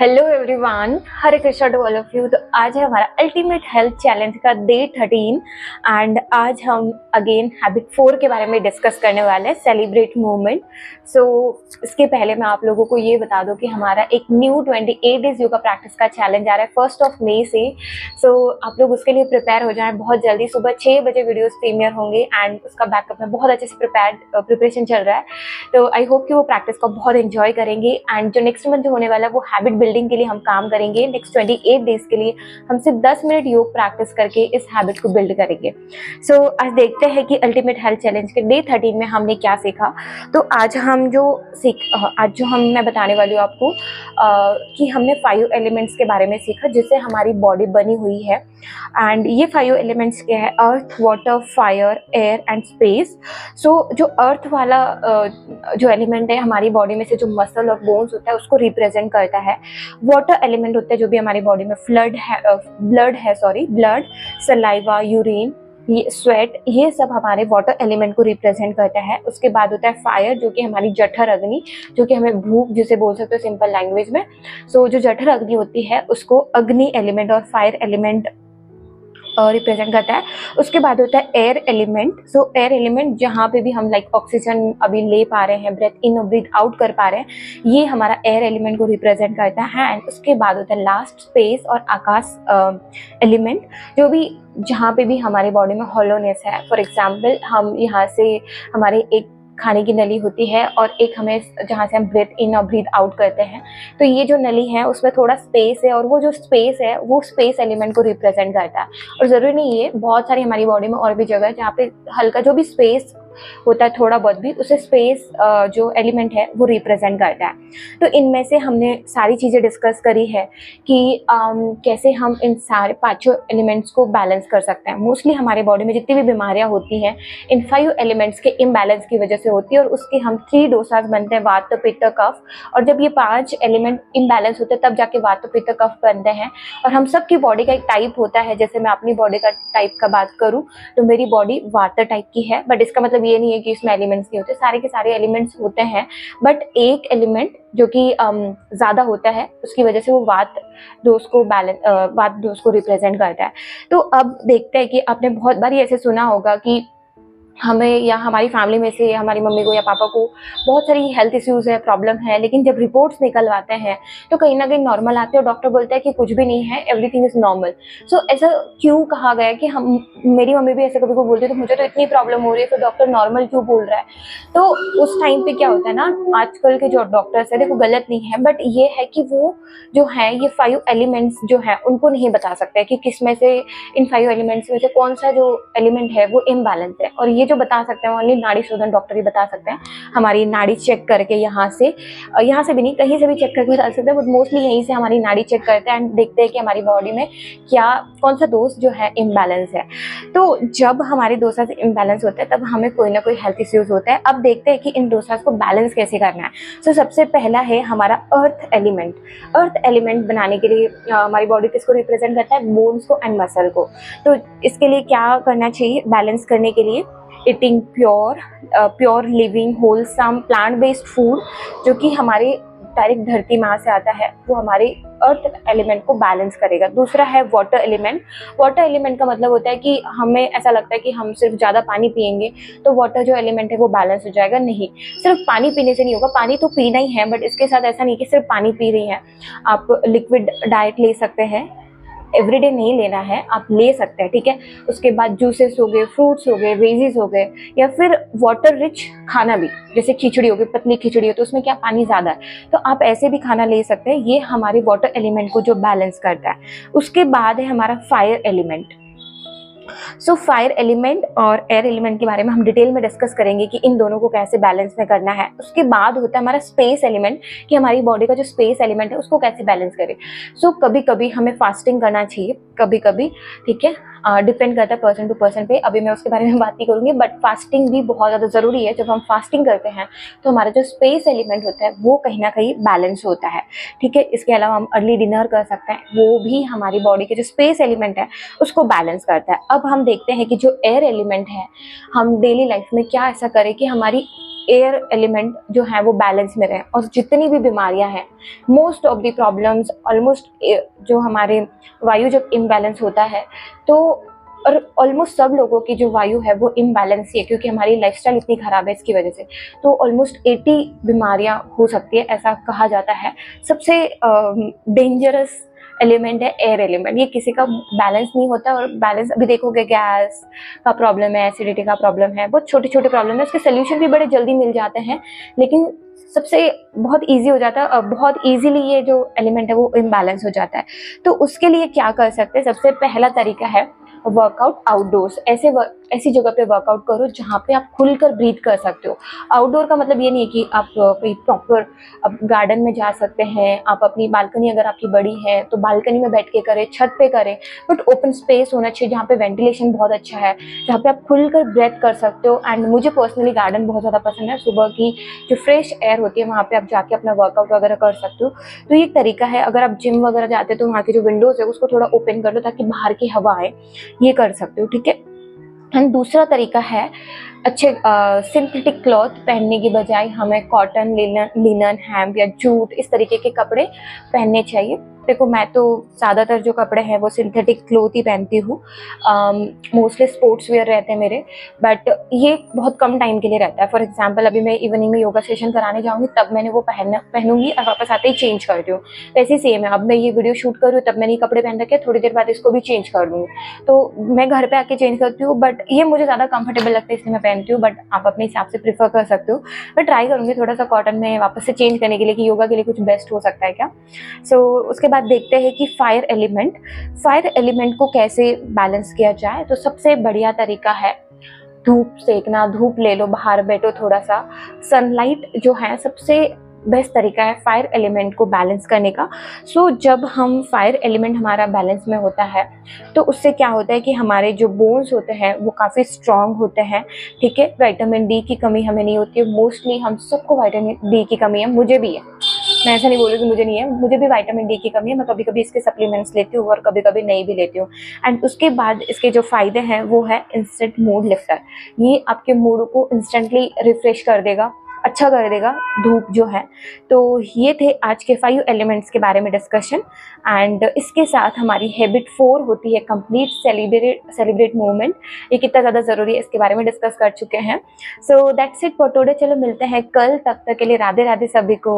Hello everyone, Hare Krishna to all of you. तो आज है हमारा अल्टीमेट हेल्थ चैलेंज का डे 13 एंड आज हम अगेन हैबिट 4 के बारे में डिस्कस करने वाले हैं, सेलिब्रेट मूवमेंट। सो इसके पहले मैं आप लोगों को ये बता दूं कि हमारा एक न्यू 28 डेज योगा प्रैक्टिस का चैलेंज आ रहा है 1 मई से। सो आप लोग उसके लिए प्रिपेयर हो जाएं बहुत जल्दी। सुबह 6 बजे वीडियोस प्रीमियर होंगे एंड उसका बैकअप में बहुत अच्छे से प्रिपरेशन चल रहा है। तो आई होप कि वो प्रैक्टिस को बहुत एंजॉय करेंगे एंड जो नेक्स्ट मंथ होने वाला है वो हैबिट बिल्डिंग के लिए हम काम करेंगे। नेक्स्ट 28 डेज के लिए हम सिर्फ 10 मिनट योग प्रैक्टिस करके इस हैबिट को बिल्ड करेंगे। सो आज देखते हैं कि अल्टीमेट हेल्थ चैलेंज के डे 13 में हमने क्या सीखा। तो आज मैं बताने वाली हूँ आपको कि हमने 5 एलिमेंट्स के बारे में सीखा जिससे हमारी बॉडी बनी हुई है। एंड ये 5 एलिमेंट्स क्या है? Earth, water, fire, air and space. So जो अर्थ वाला जो एलिमेंट है हमारी बॉडी में से जो मसल और बोन्स होता है उसको रिप्रेजेंट करता है। वाटर एलिमेंट होता है जो भी हमारी बॉडी में ब्लड, सलाइवा, यूरिन, ये स्वेट, ये सब हमारे वाटर एलिमेंट को रिप्रेजेंट करता है। उसके बाद होता है फायर जो कि हमारी जठर अग्नि, जो कि हमें भूख जिसे बोल सकते हो सिंपल लैंग्वेज में। सो जो जठर अग्नि होती है उसको अग्नि एलिमेंट और फायर एलिमेंट रिप्रेजेंट करता है। उसके बाद होता है एयर एलिमेंट। सो एयर एलिमेंट जहाँ पे भी हम लाइक ऑक्सीजन अभी ले पा रहे हैं, ब्रेथ इन और ब्रीथ आउट कर पा रहे हैं, ये हमारा एयर एलिमेंट को रिप्रेजेंट करता है। एंड उसके बाद होता है लास्ट स्पेस और आकाश एलिमेंट, जो भी जहाँ पे भी हमारी बॉडी में हॉलोनेस है। फॉर एग्जाम्पल हम यहाँ से हमारे एक खाने की नली होती है और एक हमें जहाँ से हम ब्रीथ इन और ब्रीथ आउट करते हैं, तो ये जो नली है उसमें थोड़ा स्पेस है और वो जो स्पेस है वो स्पेस एलिमेंट को रिप्रेजेंट करता है। और ज़रूरी नहीं है, बहुत सारी हमारी बॉडी में और भी जगह है जहाँ पे हल्का जो भी स्पेस होता है थोड़ा बहुत भी, उसे स्पेस जो एलिमेंट है वो रिप्रेजेंट करता है। तो इनमें से हमने सारी चीज़ें डिस्कस करी है कि कैसे हम इन सारे 5 एलिमेंट्स को बैलेंस कर सकते हैं। मोस्टली हमारे बॉडी में जितनी भी बीमारियां होती हैं इन 5 एलिमेंट्स के इम्बैलेंस की वजह से होती है और उसके हम 3 डोसाज बनते हैं, वात, पित्त, कफ। और जब ये 5 एलिमेंट इम्बैलेंस होते हैं तब जाके वात, पित्त, कफ बनते हैं। और हम सबकी बॉडी का एक टाइप होता है। जैसे मैं अपनी बॉडी का टाइप का बात करूँ तो मेरी बॉडी वात टाइप की है, बट इसका मतलब ये नहीं है कि इसमें एलिमेंट्स नहीं होते, सारे के सारे एलिमेंट्स होते हैं। बट एक एलिमेंट जो कि ज़्यादा होता है उसकी वजह से वो वात दोष को रिप्रेजेंट करता है। तो अब देखते हैं कि आपने बहुत बार ऐसे सुना होगा कि हमें या हमारी फैमिली में से हमारी मम्मी को या पापा को बहुत सारी हेल्थ इश्यूज है, प्रॉब्लम है, लेकिन जब रिपोर्ट्स निकलवाते हैं तो कहीं ना कहीं नॉर्मल आते हैं और डॉक्टर बोलता है कि कुछ भी नहीं है, एवरीथिंग इज नॉर्मल। सो ऐसा क्यों कहा गया है कि मेरी मम्मी भी ऐसे कभी को बोलती है तो मुझे तो इतनी प्रॉब्लम हो रही है, फिर डॉक्टर नॉर्मल क्यों बोल रहा है? तो उस टाइम पे क्या होता है ना, आजकल के जो डॉक्टर्स है देखो गलत नहीं है, बट ये है कि वो जो है ये 5 एलिमेंट्स जो है उनको नहीं बता सकते कि किस में से इन 5 एलिमेंट्स में से कौन सा जो एलिमेंट है वो इम्बैलेंस है। और ये जो बता सकते हैं ओनली नाड़ी शोधन डॉक्टर ही बता सकते हैं। हमारी नाड़ी चेक करके यहाँ से भी नहीं, कहीं से भी चेक करके बता सकते हैं, बट मोस्टली यहीं से हमारी नाड़ी चेक करते हैं एंड देखते हैं कि हमारी बॉडी में कौन सा दोष जो है इम्बैलेंस है। तो जब हमारे दोषास इम्बैलेंस होते हैं तब हमें कोई ना कोई हेल्थ इश्यूज होता है। अब देखते हैं कि इन दोषास को बैलेंस कैसे करना है। तो सबसे पहला है हमारा अर्थ एलिमेंट। अर्थ एलिमेंट बनाने के लिए हमारी बॉडी किसको रिप्रेजेंट करता है? बोन्स को एंड मसल को। तो इसके लिए क्या करना चाहिए बैलेंस करने के लिए? Eating pure living wholesome plant based food जो कि हमारे डायरेक्ट धरती माँ से आता है, वो हमारे अर्थ एलिमेंट को बैलेंस करेगा। दूसरा है वाटर एलिमेंट। वाटर एलिमेंट का मतलब होता है कि हमें ऐसा लगता है कि हम सिर्फ ज़्यादा पानी पिएंगे तो वाटर जो एलिमेंट है वो बैलेंस हो जाएगा। नहीं, सिर्फ पानी पीने से नहीं होगा, पानी तो पीना ही है, बट इसके साथ ऐसा नहीं कि सिर्फ पानी पी रही हैं। आप लिक्विड डाइट ले सकते हैं, एवरीडे नहीं लेना है, आप ले सकते हैं, ठीक है। उसके बाद जूसेस हो गए, फ्रूट्स हो गए, वेजीज हो गए, या फिर वाटर रिच खाना भी, जैसे खिचड़ी हो गई, पतली खिचड़ी हो तो उसमें क्या पानी ज़्यादा है, तो आप ऐसे भी खाना ले सकते हैं। ये हमारे वाटर एलिमेंट को जो बैलेंस करता है। उसके बाद है हमारा fire element. So fire element और एयर एलिमेंट के बारे में हम डिटेल में डिस्कस करेंगे कि इन दोनों को कैसे बैलेंस में करना है। उसके बाद होता है हमारा स्पेस एलिमेंट, कि हमारी बॉडी का जो स्पेस एलिमेंट है उसको कैसे बैलेंस करें। सो कभी कभी हमें फास्टिंग करना चाहिए, कभी कभी, ठीक है, डिपेंड करता है पर्सन टू पर्सन पे। अभी मैं उसके बारे में बात नहीं करूँगी, बट फास्टिंग भी बहुत ज़्यादा ज़रूरी है। जब हम फास्टिंग करते हैं तो हमारा जो स्पेस एलिमेंट होता है वो कहीं ना कहीं बैलेंस होता है, ठीक है। इसके अलावा हम अर्ली डिनर कर सकते हैं, वो भी हमारी बॉडी के जो स्पेस एलिमेंट है उसको बैलेंस करता है। अब हम देखते हैं कि जो एयर एलिमेंट है, हम डेली लाइफ में क्या ऐसा करें कि हमारी एयर एलिमेंट जो है वो बैलेंस में रहे, और जितनी भी बीमारियां हैं, most of the problems almost, जो हमारे वायु जब इम्बैलेंस होता है तो, और ऑलमोस्ट सब लोगों की जो वायु है वो इम्बैलेंस ही है, क्योंकि हमारी लाइफस्टाइल इतनी खराब है इसकी वजह से। तो ऑलमोस्ट 80 बीमारियां हो सकती है, ऐसा कहा जाता है। सबसे डेंजरस एलिमेंट है एयर एलिमेंट। ये किसी का बैलेंस नहीं होता, और बैलेंस अभी देखोगे गैस का प्रॉब्लम है, एसिडिटी का प्रॉब्लम है, बहुत छोटे छोटे प्रॉब्लम है, उसके सोल्यूशन भी बड़े जल्दी मिल जाते हैं, लेकिन सबसे बहुत इजी हो जाता है, बहुत इजीली ये जो एलिमेंट है वो इम्बैलेंस हो जाता है। तो उसके लिए क्या कर सकते हैं, सबसे पहला तरीका है वर्कआउट आउटडोर्स। ऐसी जगह पे वर्कआउट करो जहाँ पे आप खुलकर ब्रीथ कर सकते हो। आउटडोर का मतलब ये नहीं है कि आप कोई प्रॉपर अब गार्डन में जा सकते हैं, आप अपनी बालकनी अगर आपकी बड़ी है तो बालकनी में बैठ के करें, छत पे करें, बट ओपन स्पेस होना चाहिए जहाँ पे वेंटिलेशन बहुत अच्छा है, जहाँ पे आप खुलकर ब्रेथ कर सकते हो। एंड मुझे पर्सनली गार्डन बहुत ज़्यादा पसंद है, सुबह की जो फ्रेश एयर होती है वहाँ पे आप जाके अपना वर्कआउट वगैरह कर सकते हो। तो ये एक तरीका है। अगर आप जिम वगैरह जाते हो तो वहाँ की जो विंडोज़ है उसको थोड़ा ओपन कर लो ताकि बाहर की हवा आए, ये कर सकते हो, ठीक है। एंड दूसरा तरीका है अच्छे सिंथेटिक क्लॉथ पहनने की बजाय हमें कॉटन, लिनन, हेम्प या जूट इस तरीके के कपड़े पहनने चाहिए। देखो मैं तो ज़्यादातर जो कपड़े हैं वो सिंथेटिक क्लॉथ ही पहनती हूँ, मोस्टली स्पोर्ट्स वेयर रहते हैं मेरे, बट ये बहुत कम टाइम के लिए रहता है। फॉर एग्जांपल अभी मैं इवनिंग में योगा सेशन कराने जाऊँगी तब मैंने वो पहनूंगी और वापस आते ही चेंज करती हूँ। वैसे सेम है, अब मैं ये वीडियो शूट कर रही हूँ तब मैंने ये कपड़े पहन रखे, थोड़ी देर बाद इसको भी चेंज कर लूँगी, तो मैं घर पर आके चेंज करती हूँ, बट ये मुझे ज़्यादा कंफर्टेबल लगता है इसलिए मैं पहनती हूँ। बट आप अपने हिसाब से प्रीफर कर सकते हो। मैं ट्राई करूँगी थोड़ा सा कॉटन में वापस से चेंज करने के लिए कि योगा के लिए कुछ बेस्ट हो सकता है क्या। उसके बाद देखते हैं कि फायर एलिमेंट को कैसे बैलेंस किया जाए। तो सबसे बढ़िया तरीका है धूप सेकना, धूप ले लो, बाहर बैठो थोड़ा सा, सनलाइट जो है सबसे बेस्ट तरीका है फायर एलिमेंट को बैलेंस करने का। जब हम फायर एलिमेंट हमारा बैलेंस में होता है तो उससे क्या होता है कि हमारे जो बोन्स होते हैं वो काफ़ी स्ट्रांग होते हैं, ठीक है। विटामिन डी की कमी हमें नहीं होती है, मोस्टली हम सबको विटामिन डी की कमी है, मुझे भी है, मैं ऐसा नहीं बोल रही कि मुझे नहीं है, मुझे भी विटामिन डी की कमी है। मैं कभी कभी इसके सप्लीमेंट्स लेती हूँ और कभी कभी नहीं भी लेती हूँ। एंड उसके बाद इसके जो फ़ायदे हैं वो है इंस्टेंट मूड लिफ्टर। ये आपके मूड को इंस्टेंटली रिफ्रेश कर देगा, अच्छा कर देगा धूप जो है। तो ये थे आज के 5 एलिमेंट्स के बारे में डिस्कशन। एंड इसके साथ हमारी हैबिट 4 होती है कंप्लीट सेलिब्रेट मूवमेंट। ये कितना ज़्यादा ज़रूरी है इसके बारे में डिस्कस कर चुके हैं। So that's it for today. चलो मिलते हैं कल, तब तक के लिए राधे राधे सभी को।